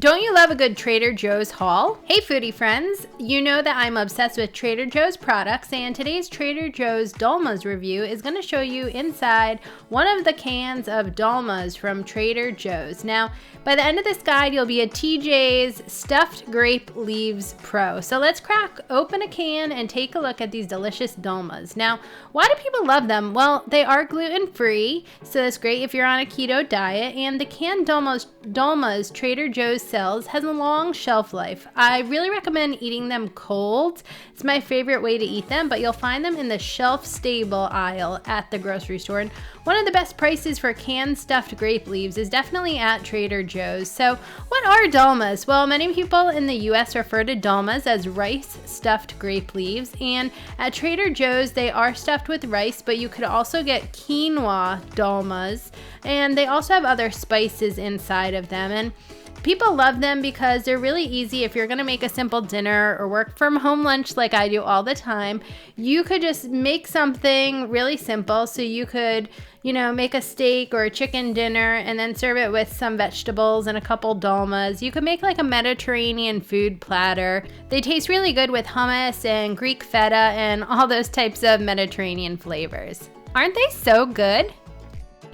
Don't you love a good Trader Joe's haul? Hey foodie friends, you know that I'm obsessed with Trader Joe's products, and today's Trader Joe's Dolmas review is going to show you inside one of the cans of Dolmas from Trader Joe's. Now, by the end of this guide, you'll be a TJ's Stuffed Grape Leaves Pro. So let's crack open a can and take a look at these delicious Dolmas. Now, why do people love them? Well, they are gluten-free, so that's great if you're on a keto diet, and the canned Dolmas Trader Joe's sells has a long shelf life. I really recommend eating them cold. It's my favorite way to eat them, but you'll find them in the shelf-stable aisle at the grocery store. And one of the best prices for canned stuffed grape leaves is definitely at Trader Joe's. So what are Dolmas? Well, many people in the US refer to Dolmas as rice stuffed grape leaves, and at Trader Joe's they are stuffed with rice, but you could also get quinoa Dolmas, and they also have other spices inside of them. And people love them because they're really easy. If you're gonna make a simple dinner or work from home lunch like I do all the time, you could just make something really simple. So you could, make a steak or a chicken dinner and then serve it with some vegetables and a couple dolmas. You could make like a Mediterranean food platter. They taste really good with hummus and Greek feta and all those types of Mediterranean flavors. Aren't they so good?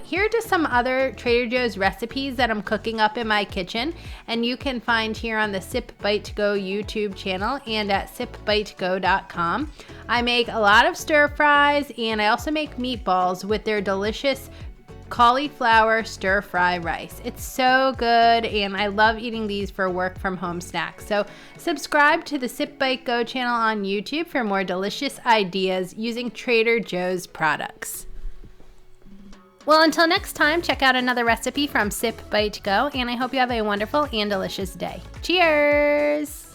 Here are just some other Trader Joe's recipes that I'm cooking up in my kitchen, and you can find here on the Sip Bite to Go YouTube channel and at sipbitego.com. I make a lot of stir fries, and I also make meatballs with their delicious cauliflower stir fry rice. It's so good, and I love eating these for work from home snacks. So subscribe to the Sip Bite Go channel on YouTube for more delicious ideas using Trader Joe's products. Well, until next time, check out another recipe from Sip Bite Go, and I hope you have a wonderful and delicious day. Cheers!